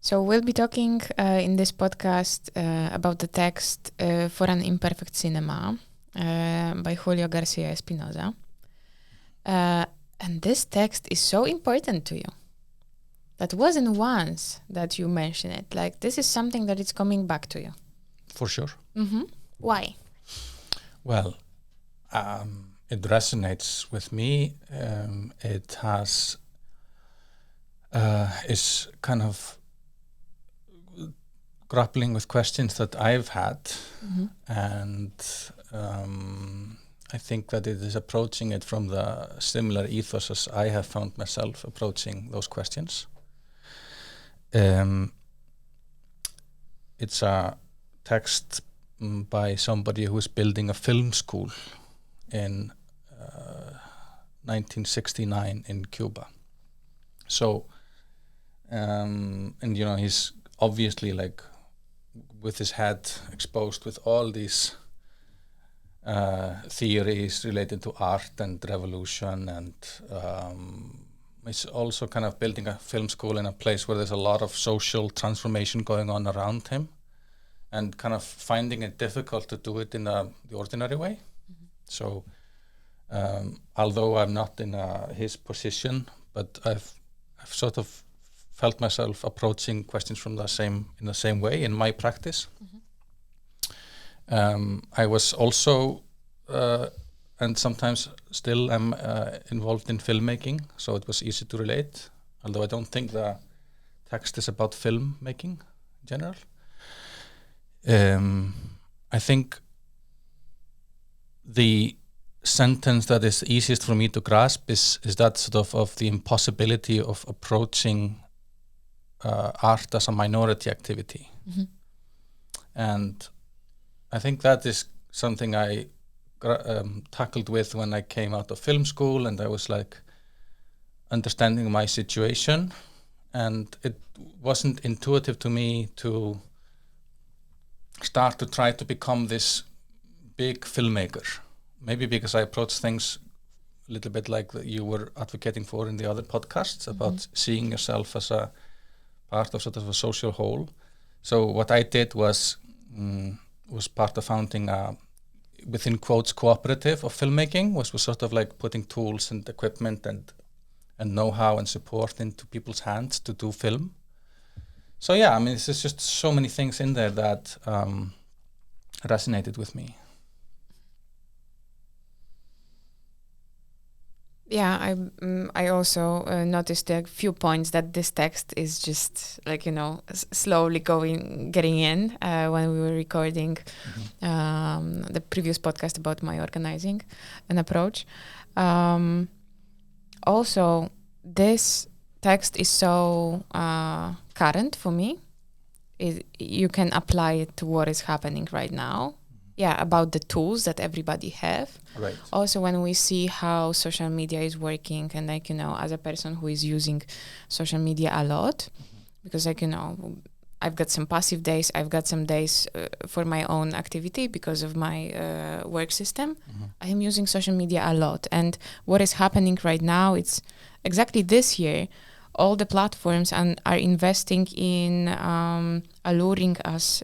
So we'll be talking in this podcast about the text For an Imperfect Cinema by Julio Garcia Espinosa. And this text is so important to you. That wasn't once that you mentioned it. Like, this is something that is coming back to you. For sure. Mm-hmm. Why? Well, it resonates with me. It has is kind of grappling with questions that I've had, and I think that it is approaching it from the similar ethos as I have found myself approaching those questions. It's a text by somebody who is building a film school in 1969 in Cuba. So, and you know, he's obviously like with his head exposed with all these theories related to art and revolution, and it's also kind of building a film school in a place where there's a lot of social transformation going on around him, and kind of finding it difficult to do it in the ordinary way. So although I'm not in his position, but I've sort of felt myself approaching questions from in the same way in my practice. I was also and sometimes still am involved in filmmaking, so it was easy to relate, although I don't think the text is about filmmaking in general. I think the sentence that is easiest for me to grasp is that sort of the impossibility of approaching art as a minority activity. And I think that is something I tackled with when I came out of film school, and I was like understanding my situation, and it wasn't intuitive to me to start to try to become this big filmmaker. Maybe because I approach things a little bit like you were advocating for in the other podcasts about seeing yourself as a part of sort of a social whole. So what I did was part of founding a, within quotes, cooperative of filmmaking, was sort of like putting tools and equipment and know-how and support into people's hands to do film. So yeah, I mean, there's just so many things in there that resonated with me. Yeah, I also noticed a few points that this text is just like, you know, slowly getting in when we were recording the previous podcast about my organizing and approach. Also, this text is so current for me. You can apply it to what is happening right now. Yeah, about the tools that everybody have. Right. Also, when we see how social media is working, and like, you know, as a person who is using social media a lot, because like, you know, I've got some passive days, I've got some days for my own activity because of my work system. I am using social media a lot, and what is happening right now, it's exactly this year, all the platforms are investing in alluring us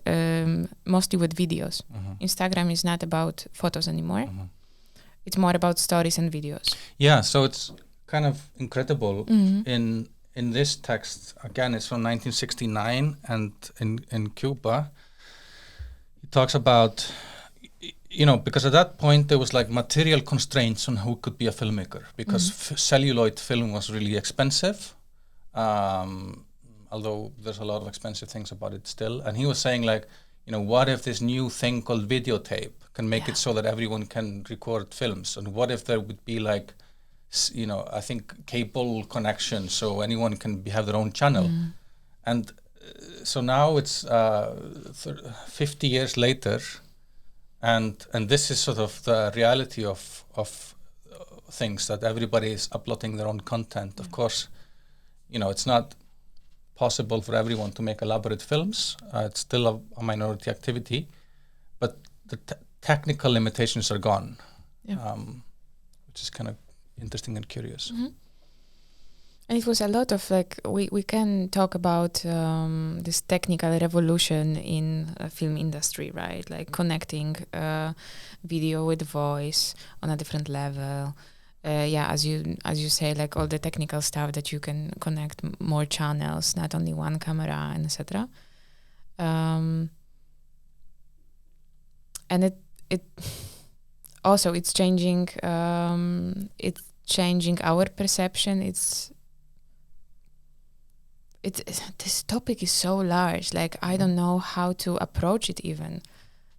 mostly with videos. Instagram is not about photos anymore. It's more about stories and videos. Yeah, so it's kind of incredible. In this text, again, it's from 1969, and in Cuba, he talks about, you know, because at that point there was like material constraints on who could be a filmmaker, because celluloid film was really expensive. Although there's a lot of expensive things about it still. And he was saying like, you know, what if this new thing called videotape can make it so that everyone can record films? And what if there would be like, you know, I think cable connection so anyone can have their own channel. And so now it's 50 years later, and this is sort of the reality of things, that everybody is uploading their own content. Of course, you know, it's not possible for everyone to make elaborate films. It's still a minority activity, but the technical limitations are gone, which is kind of interesting and curious. And it was a lot of like we can talk about this technical revolution in film industry, right? Like connecting video with voice on a different level. As you say, like all the technical stuff that you can connect more channels, not only one camera, and etc. And it also it's changing our perception. This topic is so large, like I don't know how to approach it even.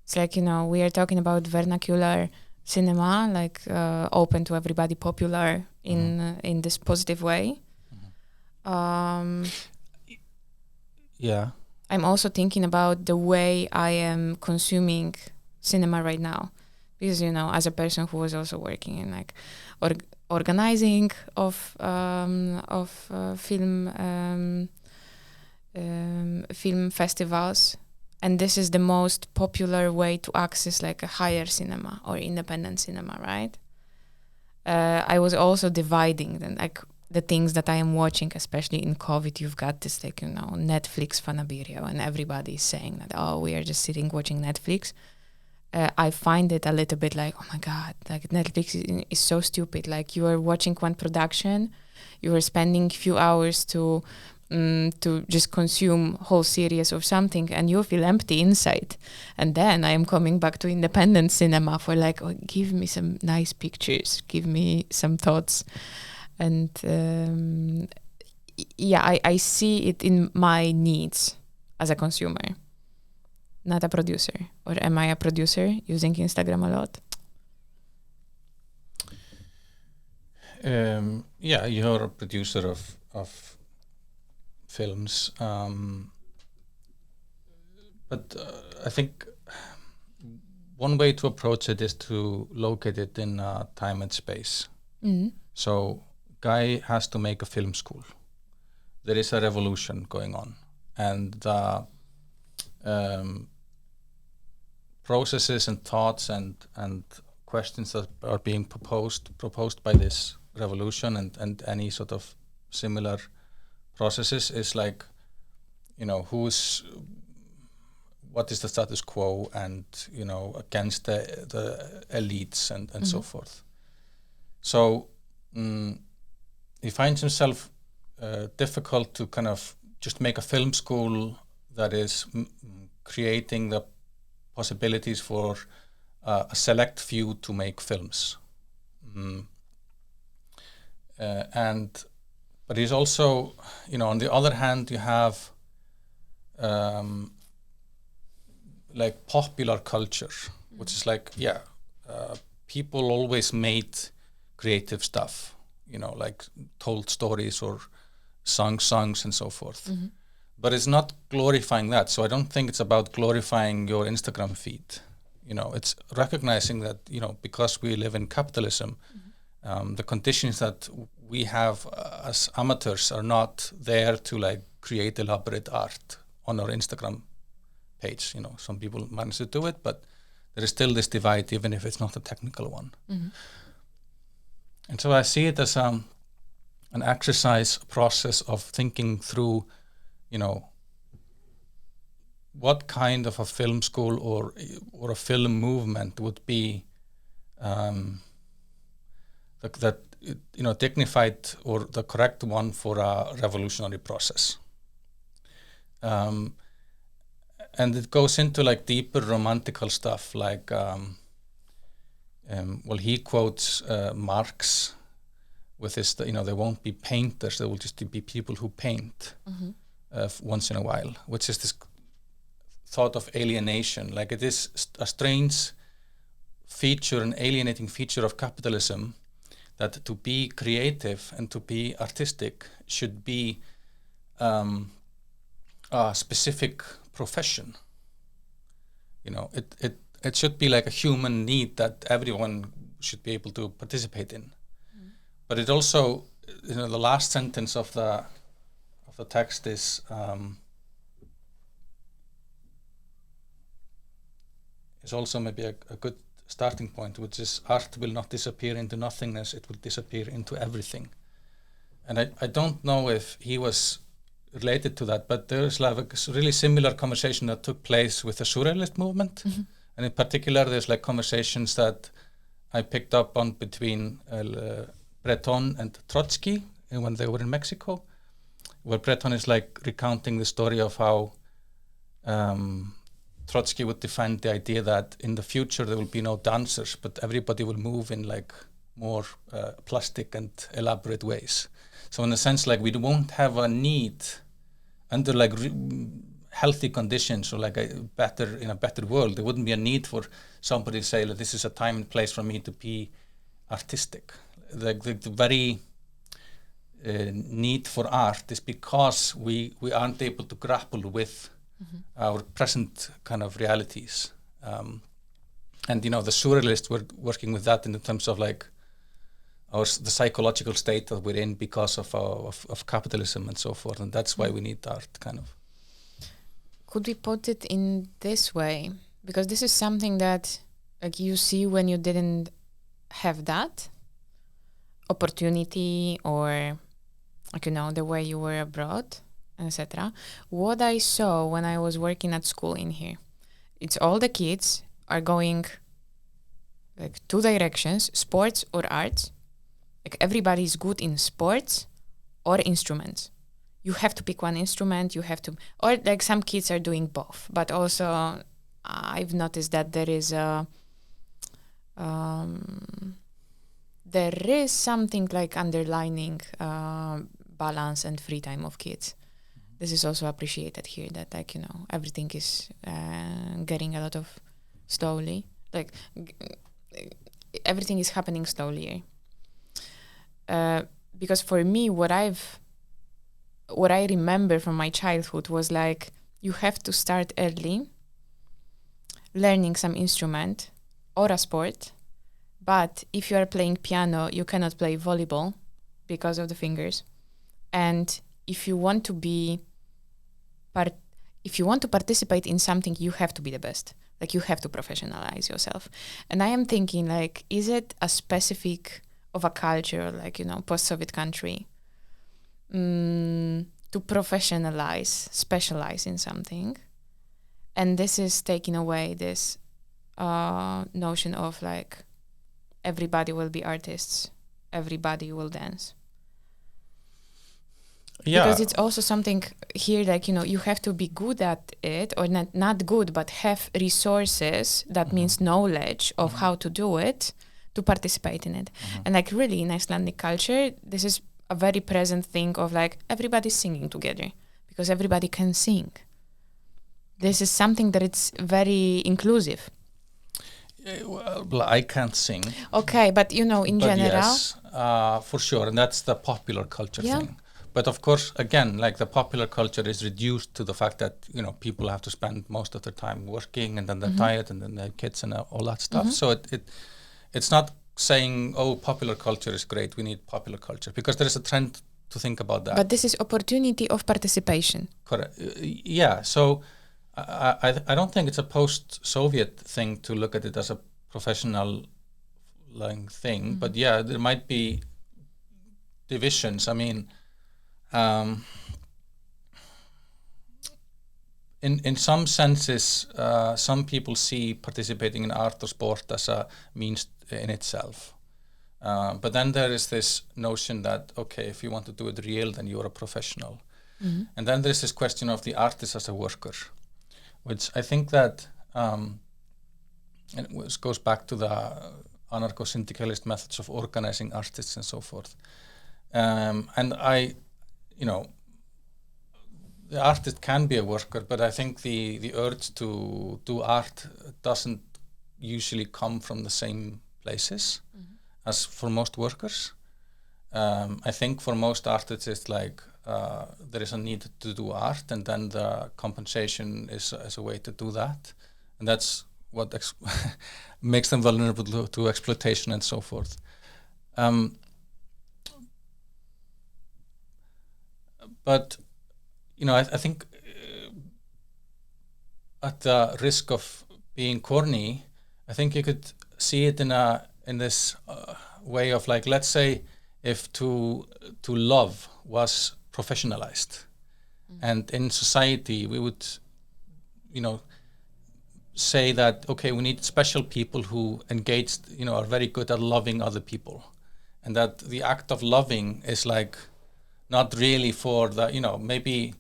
It's like, we are talking about vernacular cinema, like open to everybody, popular in this positive way. Yeah. I'm also thinking about the way I am consuming cinema right now, because as a person who was also working in like organizing of film festivals, and this is the most popular way to access like a higher cinema or independent cinema, right? I was also dividing then like the things that I am watching, especially in COVID. You've got this like Netflix fanaberia, and everybody is saying that we are just sitting watching Netflix. I find it a little bit like, oh my God, like Netflix is so stupid. Like you are watching one production, you are spending a few hours to just consume whole series or something, and you feel empty inside. And then I am coming back to independent cinema for like, give me some nice pictures, give me some thoughts. And I see it in my needs as a consumer, not a producer. Or am I a producer using Instagram a lot? You're a producer of films, but I think one way to approach it is to locate it in time and space. So Guy has to make a film school. There is a revolution going on, and processes and thoughts and questions that are being proposed by this revolution and any sort of similar processes is like, what is the status quo, and against the elites and so forth. So he finds himself difficult to kind of just make a film school that is creating the possibilities for a select few to make films. But he's also, on the other hand, you have like popular culture, which is like, people always made creative stuff, like told stories or sung songs and so forth. But it's not glorifying that. So I don't think it's about glorifying your Instagram feed. It's recognizing that, because we live in capitalism, the conditions that we have as amateurs are not there to like create elaborate art on our Instagram page. Some people manage to do it, but there is still this divide, even if it's not a technical one. And so I see it as an exercise process of thinking through, what kind of a film school or a film movement would be dignified or the correct one for a revolutionary process. And it goes into like deeper romantical stuff, like he quotes Marx with this, there won't be painters, there will just be people who paint once in a while, which is this thought of alienation. Like it is a strange feature, an alienating feature of capitalism, that to be creative and to be artistic should be a specific profession. It should be like a human need that everyone should be able to participate in. But it also, the last sentence of the text is also maybe a good starting point, which is art will not disappear into nothingness, it will disappear into everything. And I don't know if he was related to that, but there's like a really similar conversation that took place with the surrealist movement. And in particular, there's like conversations that I picked up on between Breton and Trotsky when they were in Mexico, where Breton is like recounting the story of how Trotsky would defend the idea that in the future there will be no dancers, but everybody will move in like more plastic and elaborate ways. So in a sense, like we won't have a need under like healthy conditions or like in a better world. There wouldn't be a need for somebody to say that this is a time and place for me to be artistic. The very need for art is because we aren't able to grapple with our present kind of realities. And, you know, the surrealists were working with that in terms of like the psychological state that we're in because of capitalism and so forth. And that's why we need art, kind of. Could we put it in this way? Because this is something that like you see when you didn't have that opportunity or like, you know, the way you were abroad, etc. What I saw when I was working at school in here, it's all the kids are going like two directions, sports or arts. Like everybody is good in sports or instruments. You have to pick one instrument, or like some kids are doing both. But also I've noticed that there is something like underlining balance and free time of kids. This is also appreciated here, that like, you know, everything is getting a lot of slowly, like everything is happening slowly. Because for me, what I remember from my childhood was like, you have to start early learning some instrument or a sport. But if you are playing piano, you cannot play volleyball because of the fingers. And if you want to participate in something, you have to be the best. Like you have to professionalize yourself. And I am thinking like, is it a specific of a culture, like, you know, post-Soviet country, to specialize in something? And this is taking away this notion of like, everybody will be artists, everybody will dance. Yeah. Because it's also something here, like, you know, you have to be good at it, or not good, but have resources, that means knowledge of how to do it, to participate in it. And like really in Icelandic culture, this is a very present thing of like everybody's singing together because everybody can sing. This is something that it's very inclusive. Well, I can't sing. Okay, but you know, in general. Yes, for sure, and that's the popular culture thing. But of course, again, like the popular culture is reduced to the fact that, you know, people have to spend most of their time working, and then they're tired, and then they have kids and all that stuff. So it's not saying, oh, popular culture is great, we need popular culture, because there is a trend to think about that. But this is opportunity of participation. Correct. Yeah. So I don't think it's a post-Soviet thing to look at it as a professional thing. But yeah, there might be divisions. I mean, in some senses, some people see participating in art or sport as a means in itself. But then there is this notion that, okay, if you want to do it real, then you're a professional. And then there's this question of the artist as a worker, which I think that, and it goes back to the anarcho-syndicalist methods of organizing artists and so forth. And you know, the artist can be a worker, but I think the urge to do art doesn't usually come from the same places as for most workers. I think for most artists it's like there is a need to do art, and then the compensation is a way to do that, and that's what makes them vulnerable to exploitation and so forth. But you know, I think at the risk of being corny, I think you could see it in this way of like, let's say if to love was professionalized, and in society we would, say that okay, we need special people who engaged, are very good at loving other people, and that the act of loving is like not really for the, maybe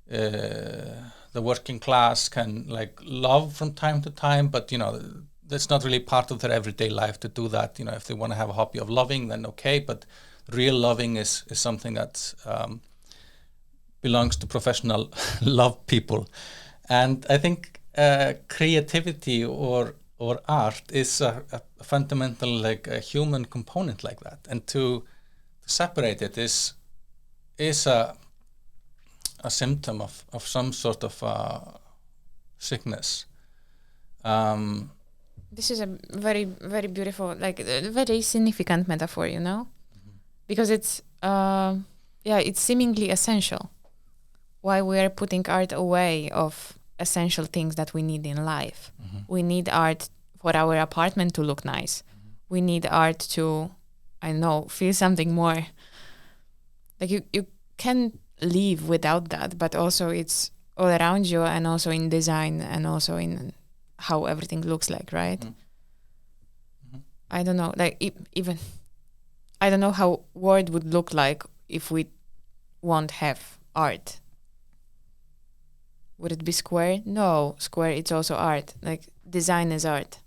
the working class can like love from time to time, but that's not really part of their everyday life to do that. If they want to have a hobby of loving, then okay, but real loving is something that belongs to professional love people. And I think creativity or art is a fundamental, like a human component like that, and to separate it is a symptom of some sort of sickness. This is a very, very beautiful, like very significant metaphor, because it's it's seemingly essential. Why we are putting art away of essential things that we need in life. We need art for our apartment to look nice. We need art to, I know, feel something more. Like you can live without that, but also it's all around you, and also in design, and also in how everything looks like, right? I don't know, like even I don't know how world would look like if we won't have art. Would it be square? No, square, it's also art. Like design is art.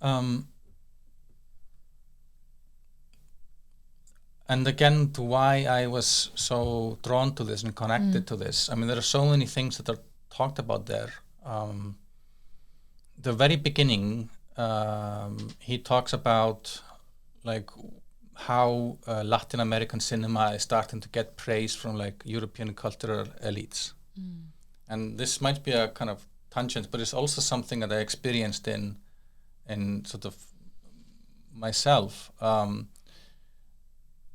And again, to why I was so drawn to this and connected to this. I mean, there are so many things that are talked about there. The very beginning, he talks about like how Latin American cinema is starting to get praise from like European cultural elites. And this might be a kind of tangent, but it's also something that I experienced in sort of myself.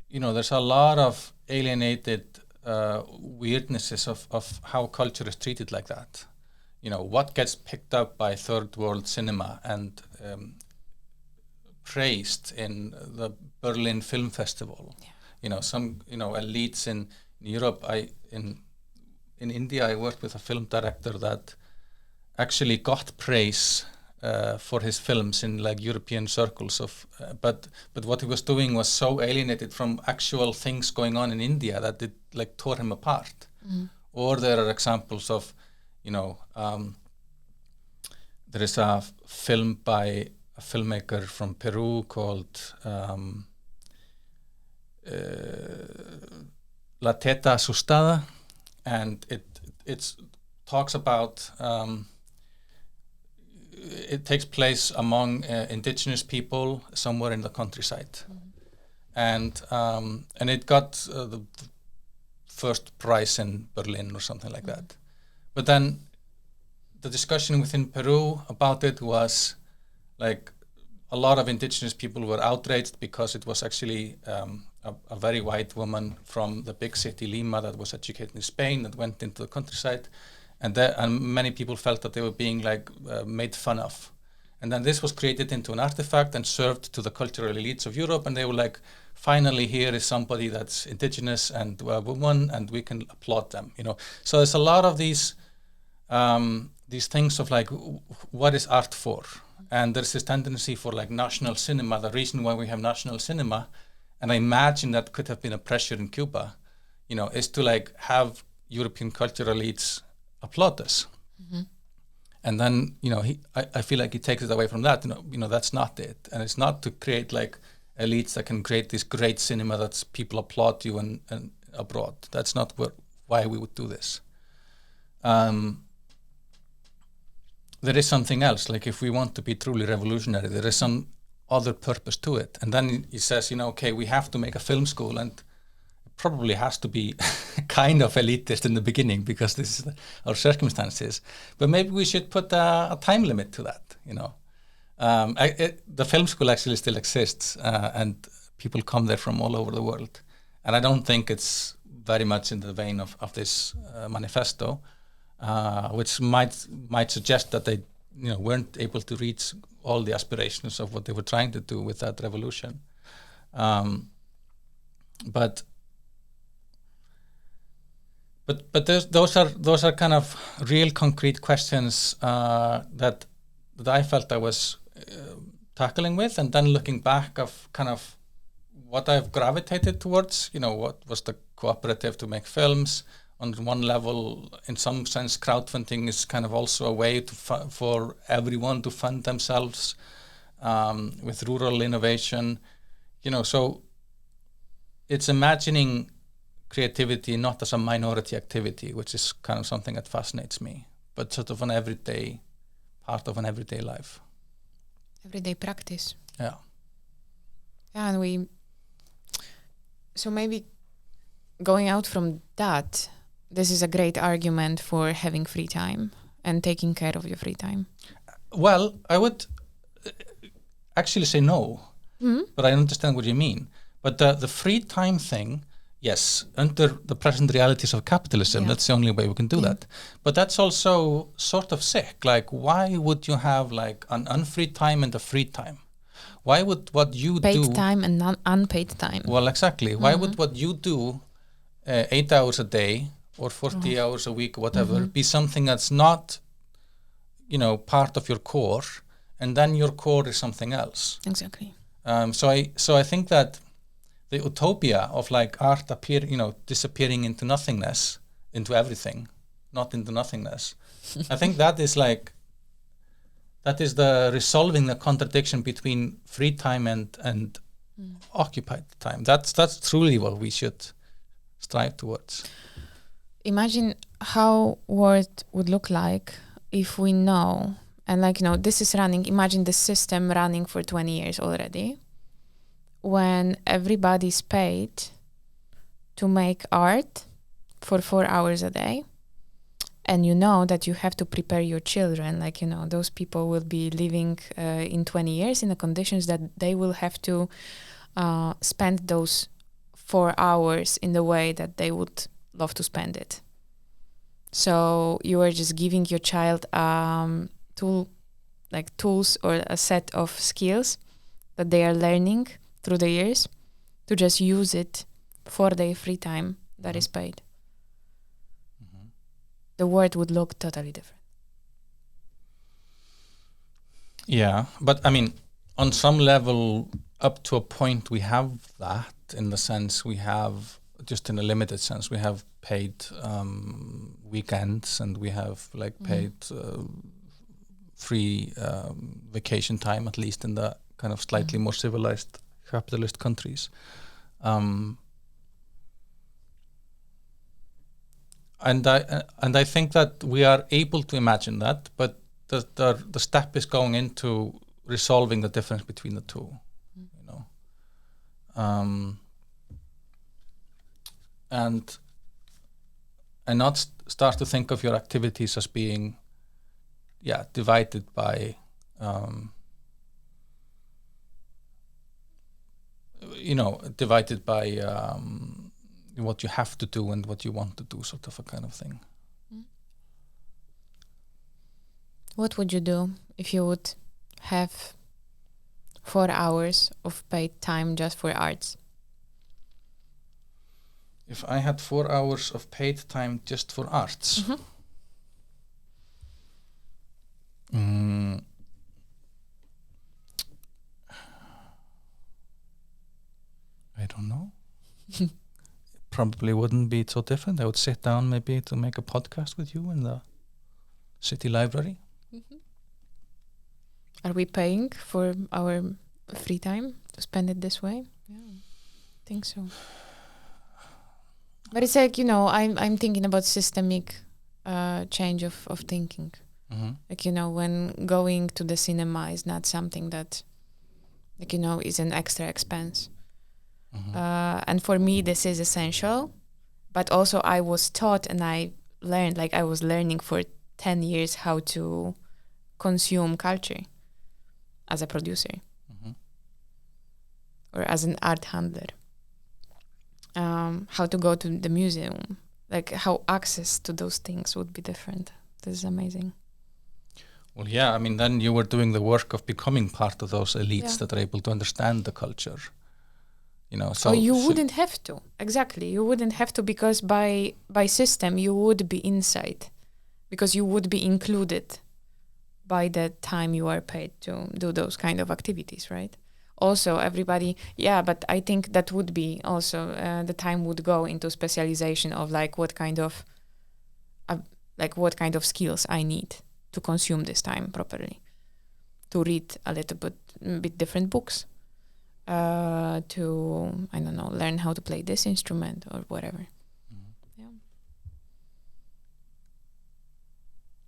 There's a lot of alienated weirdnesses of how culture is treated like that. What gets picked up by third world cinema and praised in the Berlin Film Festival. Some elites in Europe. In India, I worked with a film director that actually got praise for his films in like European circles but what he was doing was so alienated from actual things going on in India that it like tore him apart. Or there are examples of there is a film by a filmmaker from Peru called La Teta Asustada, and it talks about it takes place among indigenous people somewhere in the countryside, and it got the first prize in Berlin or something like that. But then the discussion within Peru about it was like a lot of indigenous people were outraged because it was actually a very white woman from the big city Lima that was educated in Spain that went into the countryside, and many people felt that they were being like made fun of. And then this was created into an artifact and served to the cultural elites of Europe, and they were like, finally here is somebody that's indigenous and a woman, and we can applaud them. So there's a lot of these things of like, what is art for? And there's this tendency for like national cinema. The reason why we have national cinema, and I imagine that could have been a pressure in Cuba, is to like have European cultural elites applaud us. And then, I feel like he takes it away from that. That's not it. And it's not to create like elites that can create this great cinema that people applaud you and abroad. That's not why we would do this. There is something else. Like if we want to be truly revolutionary, there is some other purpose to it. And then he says, okay, we have to make a film school, and it probably has to be kind of elitist in the beginning because this is our circumstances. But maybe we should put a time limit to that. The film school actually still exists, and people come there from all over the world. And I don't think it's very much in the vein of this manifesto, which might suggest that they weren't able to reach all the aspirations of what they were trying to do with that revolution. But those are kind of real concrete questions that I felt I was tackling with, and then looking back of kind of what I've gravitated towards. What was the cooperative to make films. On one level, in some sense, crowdfunding is kind of also a way for everyone to fund themselves with rural innovation. So it's imagining creativity not as a minority activity, which is kind of something that fascinates me, but sort of part of an everyday life. Everyday practice. Yeah. Yeah, and so maybe going out from that, this is a great argument for having free time and taking care of your free time. Well, I would actually say no, but I understand what you mean. But the free time thing, yes, under the present realities of capitalism, that's the only way we can do that. But that's also sort of sick. Like, why would you have like an unfree time and a free time? Why would what you paid do... time and unpaid time. Well, exactly. Why would what you do 8 hours a day or 40 hours a week or whatever be something that's not, part of your core, and then your core is something else? Exactly. So I think that the utopia of like art disappearing into nothingness, into everything, not into nothingness. I think that is the resolving the contradiction between free time and occupied time. That's truly what we should strive towards. Imagine how world would look like if we know, and this is running, imagine the system running for 20 years already, when everybody's paid to make art for 4 hours a day, and that you have to prepare your children, those people will be living in 20 years in the conditions that they will have to spend those 4 hours in the way that they would love to spend it. So you are just giving your child tools or a set of skills that they are learning through the years to just use it for their free time that is paid. The world would look totally different. Yeah, but I mean, on some level, up to a point, we have that, in the sense we have, just in a limited sense, we have paid weekends, and we have paid free vacation time, at least in the kind of slightly more civilized capitalist countries. And I think that we are able to imagine that, but the step is going into resolving the difference between the two, and not start to think of your activities as being, divided by, what you have to do and what you want to do, sort of a kind of thing. What would you do if you would have 4 hours of paid time just for arts? If I had 4 hours of paid time just for arts? I don't know. Probably wouldn't be so different. I would sit down maybe to make a podcast with you in the city library. Are we paying for our free time to spend it this way? Yeah, I think so. But it's like, I'm thinking about systemic change of thinking. When going to the cinema is not something that, is an extra expense. And for me, this is essential. But also I was taught and I learned, I was learning for 10 years how to consume culture as a producer or as an art handler. How to go to the museum, how access to those things would be different. This is amazing. Well, yeah, I mean, then you were doing the work of becoming part of those elites that are able to understand the culture. So you wouldn't have to. Exactly, you wouldn't have to, because by system you would be inside, because you would be included by the time you are paid to do those kind of activities, right? Also, everybody, but I think that would be also the time would go into specialization of what kind of skills I need to consume this time properly, to read a little bit different books, to I don't know, learn how to play this instrument or whatever. Yeah.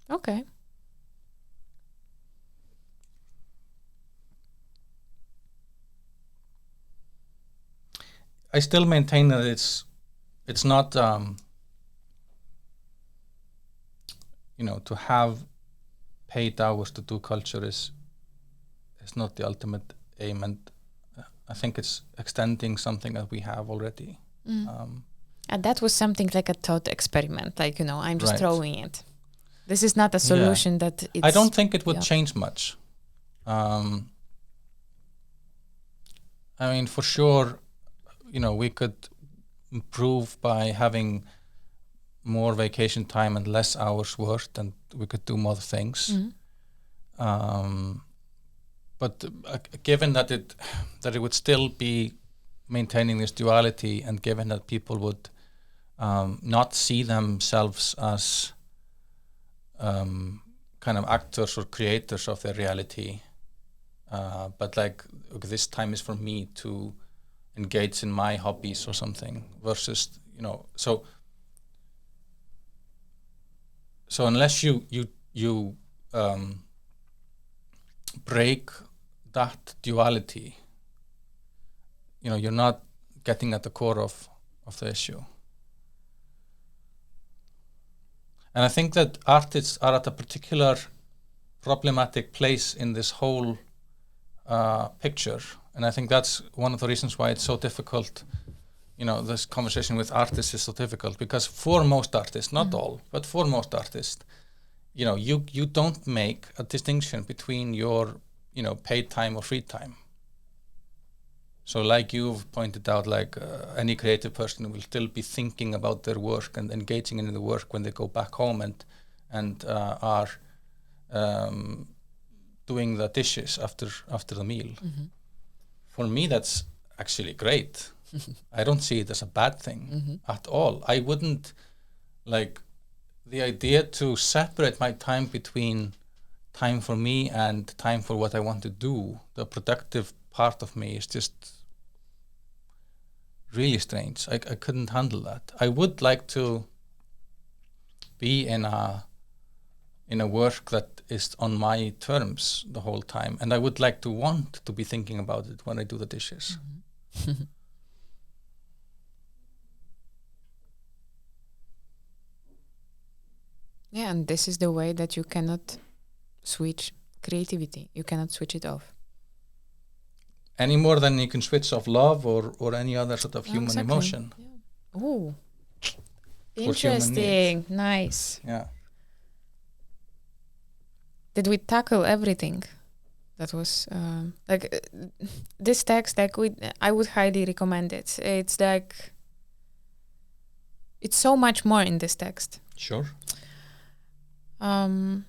Okay. I still maintain that it's not to have paid hours to do culture is not the ultimate aim, and I think it's extending something that we have already. And that was something like a thought experiment, I'm just Right. throwing it. This is not a solution that it's... I don't think it would change much. I mean, for sure, we could improve by having more vacation time and less hours worked, and we could do more things. But given that it would still be maintaining this duality, and given that people would not see themselves as kind of actors or creators of their reality, but this time is for me to engage in my hobbies or something, versus so unless you break that duality, you're not getting at the core of the issue. And I think that artists are at a particular problematic place in this whole picture, and I think that's one of the reasons why it's so difficult. This conversation with artists is so difficult, because for most artists, not all, but for most artists, you don't make a distinction between your paid time or free time. So like you've pointed out, any creative person will still be thinking about their work and engaging in the work when they go back home and are doing the dishes after the meal. For me, that's actually great. I don't see it as a bad thing at all. I wouldn't the idea to separate my time between time for me and time for what I want to do. The productive part of me is just really strange. I couldn't handle that. I would like to be in a work that is on my terms the whole time, and I would like to want to be thinking about it when I do the dishes. Yeah, and this is the way that you cannot switch creativity. You cannot switch it off. Any more than you can switch off love or any other sort of human emotion. Yeah. Oh, interesting. Nice. Yeah. Did we tackle everything? That was this text. I would highly recommend it. It's it's so much more in this text. Sure. I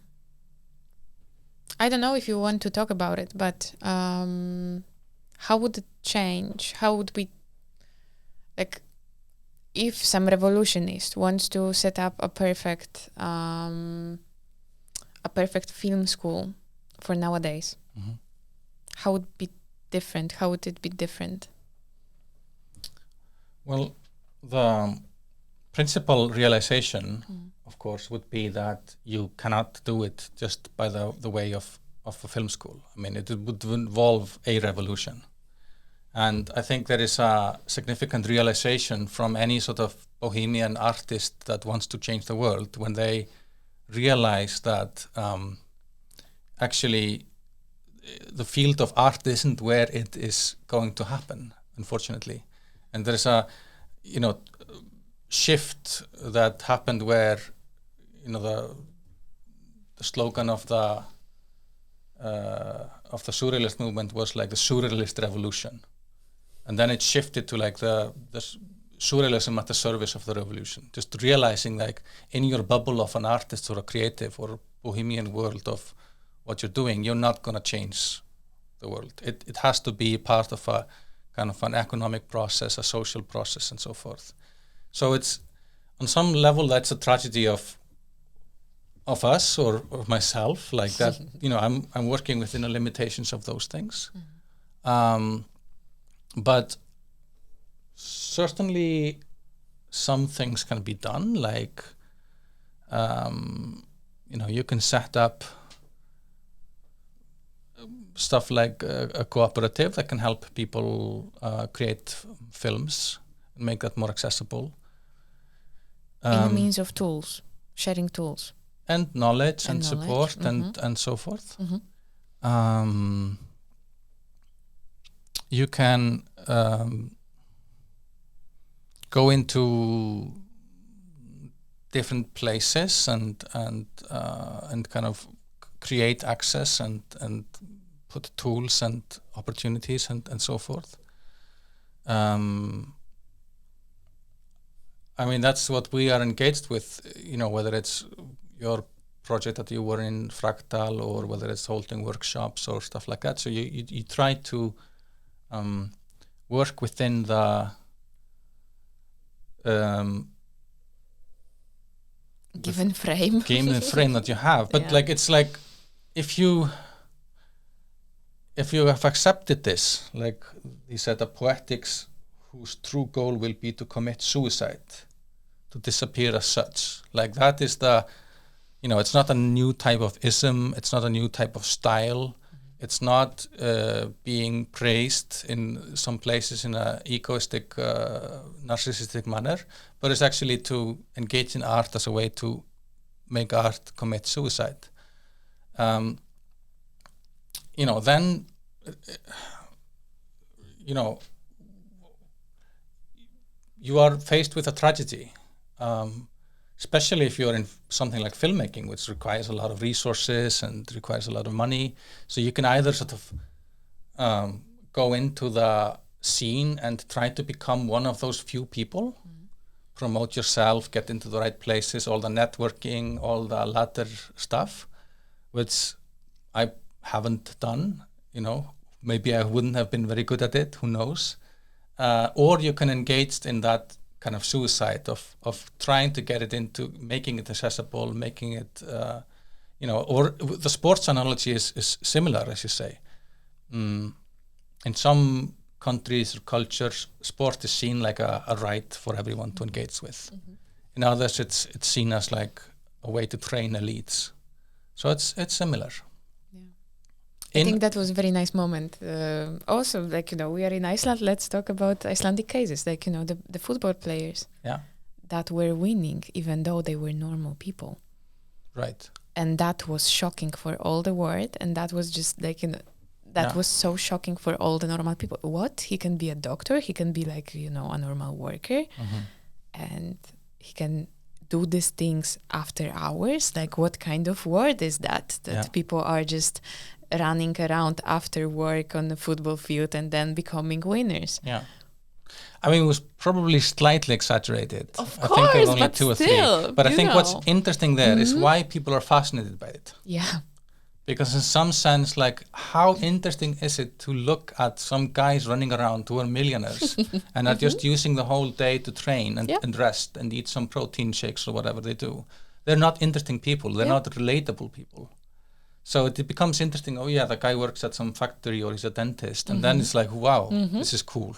don't know if you want to talk about it, but how would it change? How would we, if some revolutionist wants to set up a perfect film school for nowadays, how would it be different? How would it be different? Well, the principal realization, of course, would be that you cannot do it just by the way of a film school. I mean, it would involve a revolution. And I think there is a significant realization from any sort of bohemian artist that wants to change the world when they realize that actually the field of art isn't where it is going to happen, unfortunately. And there's a, shift that happened where, the slogan of the of the surrealist movement was like the surrealist revolution, and then it shifted to like the surrealism at the service of the revolution. Just realizing like in your bubble of an artist or a creative or bohemian world of what you're doing, you're not going to change the world. It has to be part of a kind of an economic process, a social process, and so forth. So it's on some level that's a tragedy of us or myself, like that. I'm working within the limitations of those things. But certainly some things can be done, like you can set up stuff like a cooperative that can help people create films and make that more accessible. In the means of tools, sharing tools. And knowledge and support and so forth. You can go into different places and kind of create access and put tools and opportunities and so forth. I mean, that's what we are engaged with, whether it's your project that you were in, Fractal, or whether it's holding workshops or stuff like that. So you try to work within the given frame that you have. But like it's like if you have accepted this, like he said, a poetics whose true goal will be to commit suicide, to disappear as such. Like that is it's not a new type of ism, it's not a new type of style, it's not being praised in some places in a egoistic, narcissistic manner, but it's actually to engage in art as a way to make art commit suicide. Then, you are faced with a tragedy, especially if you're in something like filmmaking, which requires a lot of resources and requires a lot of money. So you can either sort of go into the scene and try to become one of those few people, promote yourself, get into the right places, all the networking, all the latter stuff, which I haven't done, maybe I wouldn't have been very good at it, who knows. Or you can engage in that kind of suicide of trying to get it into making it accessible, making it, or the sports analogy is similar, as you say. In some countries or cultures, sport is seen like a right for everyone to engage with. In others, it's seen as like a way to train elites. So it's similar. I think that was a very nice moment. Also, like, we are in Iceland. Let's talk about Icelandic cases. Like, the football players that were winning, even though they were normal people. Right. And that was shocking for all the world. And that was just like, was so shocking for all the normal people. What? He can be a doctor. He can be like, a normal worker. And he can do these things after hours. Like, what kind of world is that? That people are just running around after work on the football field and then becoming winners. Yeah. I mean, it was probably slightly exaggerated. Of I course, think there were only but 2 or 3. still, But I think what's interesting there is why people are fascinated by it. Yeah. Because in some sense, like, how interesting is it to look at some guys running around who are millionaires and are just using the whole day to train and rest and eat some protein shakes or whatever they do. They're not interesting people. They're not relatable people. So it becomes interesting. Oh yeah, the guy works at some factory or he's a dentist, and then it's like, wow, this is cool.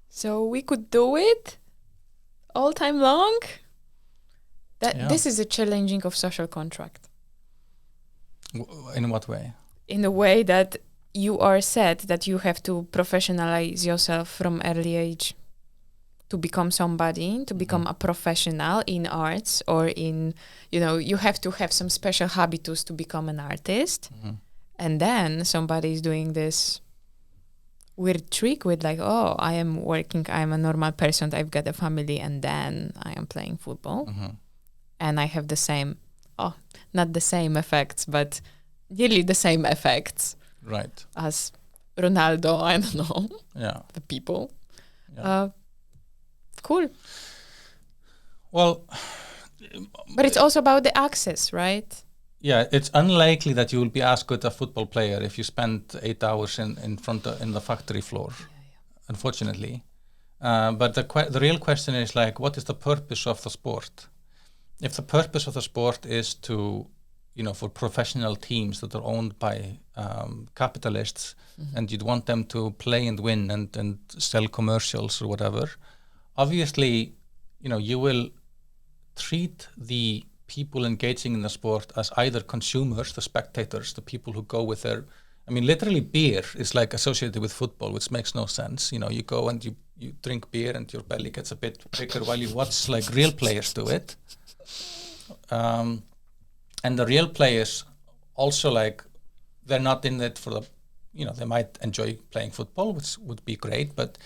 So we could do it all time long. This is a challenging of social contract. In what way? In the way that you are said that you have to professionalize yourself from early age to become somebody, to become a professional in arts or in, you have to have some special habitus to become an artist. And then somebody is doing this weird trick with like, oh, I am working, I'm a normal person, I've got a family, and then I am playing football. And I have the same not the same effects, but nearly the same effects. Right. As Ronaldo, I don't know. Yeah. The people. Yeah. Cool. Well, but it's also about the access, right? Yeah, it's unlikely that you will be as good a football player if you spend 8 hours in the factory floor. Unfortunately. But the real question is like, what is the purpose of the sport? If the purpose of the sport is to, for professional teams that are owned by capitalists, and you'd want them to play and win and sell commercials or whatever, obviously, you will treat the people engaging in the sport as either consumers, the spectators, the people who go with their, literally beer is like associated with football, which makes no sense. You go and you drink beer and your belly gets a bit bigger while you watch like real players do it. And the real players also they're not in it for the, they might enjoy playing football, which would be great, but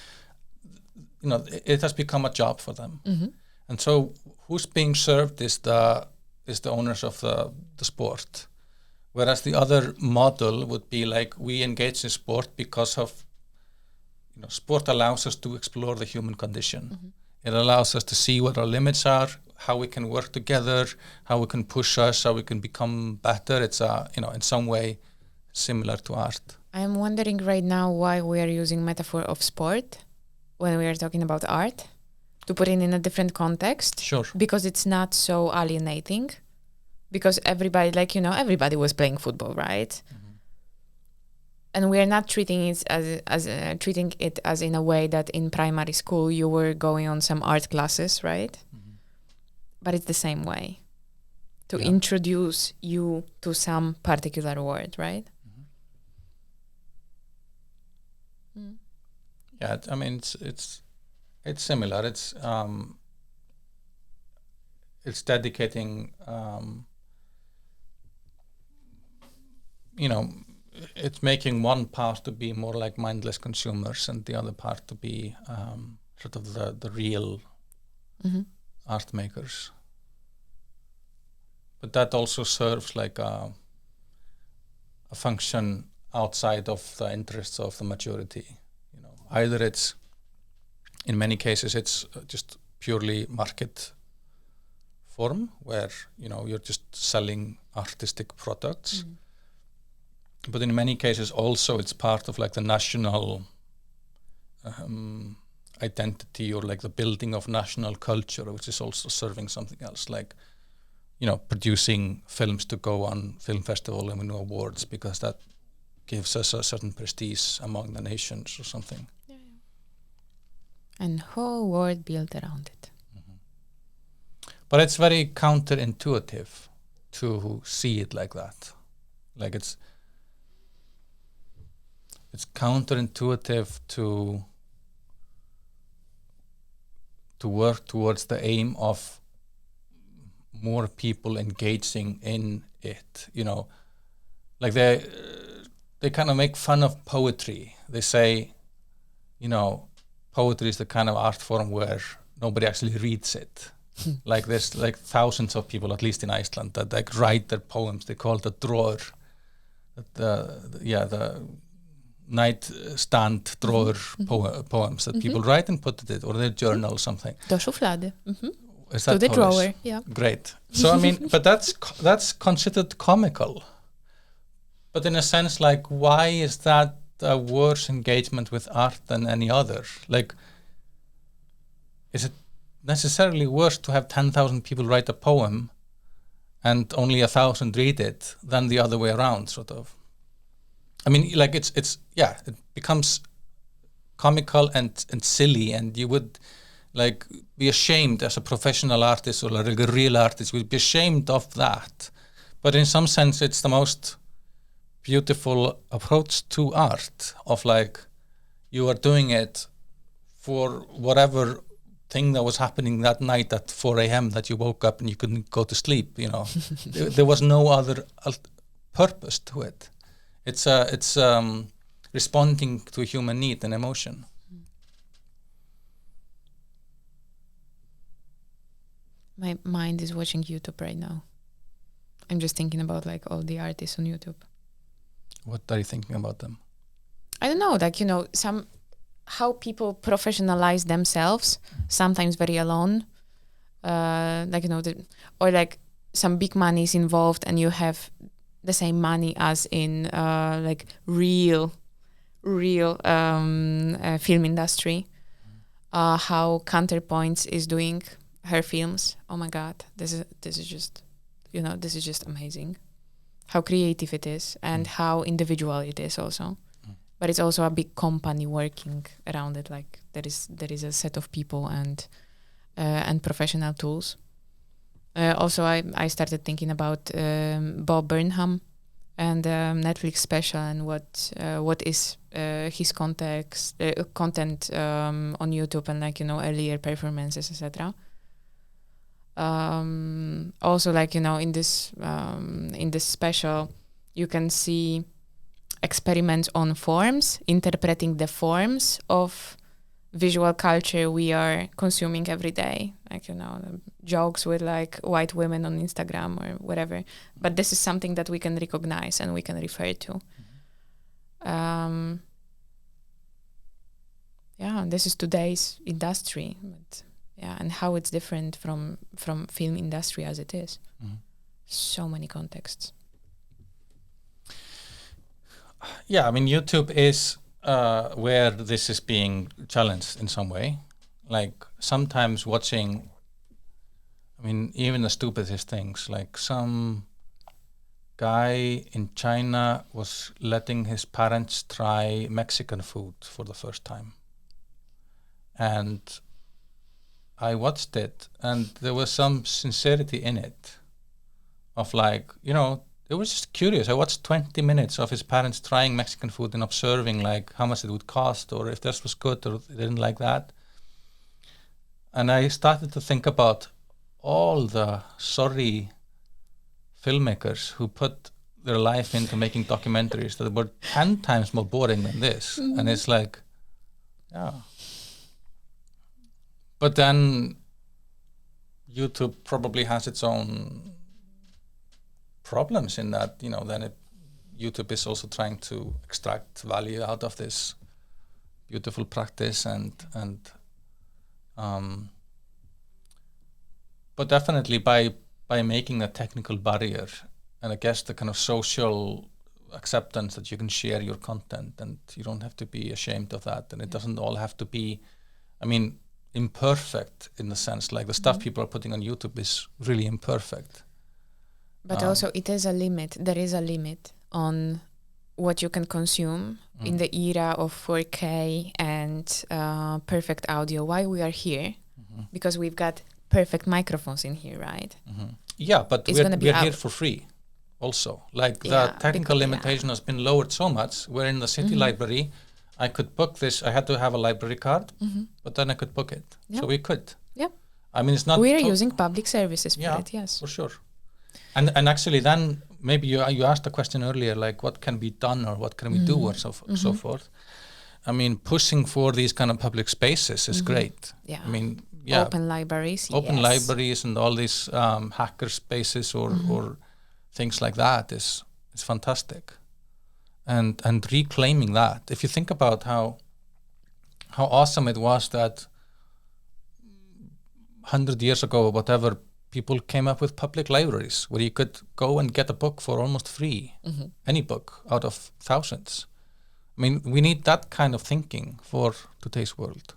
it has become a job for them. Mm-hmm. And so who's being served is the owners of the sport. Whereas the other model would be like, we engage in sport because of, sport allows us to explore the human condition. Mm-hmm. It allows us to see what our limits are, how we can work together, how we can push us, how we can become better. It's in some way similar to art. I'm wondering right now why we are using metaphor of sport when we are talking about art, to put it in a different context. Sure. Because it's not so alienating. Because everybody, everybody was playing football, right? Mm-hmm. And we are not treating it as in a way that in primary school you were going on some art classes, right? Mm-hmm. But it's the same way to introduce you to some particular word, right? Mm-hmm. Mm. Yeah, it's similar. It's dedicating. It's making one part to be more like mindless consumers and the other part to be sort of the real art makers. But that also serves like a function outside of the interests of the majority. Either it's, in many cases, it's just purely market form where, you're just selling artistic products. Mm. But in many cases also it's part of like the national identity or like the building of national culture, which is also serving something else, like, producing films to go on film festival and win awards because that gives us a certain prestige among the nations or something. Yeah. And whole world built around it. Mm-hmm. But it's very counterintuitive to see it like that. Like it's counterintuitive to work towards the aim of more people engaging in it. Like they kind of make fun of poetry. They say, poetry is the kind of art form where nobody actually reads it. Like there's like thousands of people, at least in Iceland, that like write their poems. They call it a drawer. The nightstand drawer poems that people write and put it, or their journal or something. Do szuflady. Is that to the Polish? drawer, yeah. Great. So but that's considered comical. But in a sense, like, why is that a worse engagement with art than any other? Like, is it necessarily worse to have 10,000 people write a poem and only 1,000 read it than the other way around, sort of? Like it becomes comical and silly, and you would like be ashamed as a professional artist or like a real artist. You would be ashamed of that. But in some sense, it's the most beautiful approach to art of like, you are doing it for whatever thing that was happening that night at 4 a.m. that you woke up and you couldn't go to sleep, There was no other purpose to it. It's responding to a human need and emotion. My mind is watching YouTube right now. I'm just thinking about like all the artists on YouTube. What are you thinking about them? I don't know, like, how people professionalize themselves, sometimes very alone. Like, or like some big money is involved and you have the same money as in like real film industry. How Counterpoints is doing her films. Oh my God, this is just, this is just amazing. How creative it is and how individual it is also. But it's also a big company working around it. Like there is a set of people and professional tools. Also, I started thinking about Bob Burnham and Netflix special and what is his content on YouTube and like earlier performances, etc. Also, like in this special, you can see experiments on forms, interpreting the forms of visual culture we are consuming every day, like jokes with like white women on Instagram or whatever. But this is something that we can recognize and we can refer to. This is today's industry, but and how it's different from film industry as it is. So many contexts. Yeah, I mean, YouTube is where this is being challenged in some way. Like sometimes watching, I mean, even the stupidest things, like some guy in China was letting his parents try Mexican food for the first time. And I watched it and there was some sincerity in it of like, it was just curious. I watched 20 minutes of his parents trying Mexican food and observing like how much it would cost or if this was good or they didn't like that. And I started to think about all the sorry filmmakers who put their life into making documentaries that were 10 times more boring than this. And it's like, yeah. But then YouTube probably has its own problems in that, then YouTube is also trying to extract value out of this beautiful practice but definitely by making a technical barrier and I guess the kind of social acceptance that you can share your content and you don't have to be ashamed of that and it doesn't all have to be, I mean, imperfect in the sense like the stuff people are putting on YouTube is really imperfect. But also it is a limit. There is a limit on what you can consume in the era of 4K and perfect audio. Why we are here? Because we've got perfect microphones in here, right? Yeah, but we're here for free also. Like the technical limitation has been lowered so much. We're in the city library. I could book this. I had to have a library card, but then I could book it. Yep. So we could. Yeah. I mean, it's not... We're using public services for it, yes. For sure. And actually then maybe you asked a question earlier, like what can be done or what can we do or so forth. I mean, pushing for these kind of public spaces is great. Yeah. I mean, open libraries. Open libraries and all these hacker spaces or things like that is fantastic. And reclaiming that. If you think about how awesome it was that 100 years ago or whatever, people came up with public libraries where you could go and get a book for almost free, any book out of thousands. I mean, we need that kind of thinking for today's world.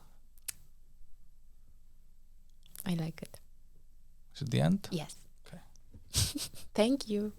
I like it. Is it the end? Yes. Okay. Thank you.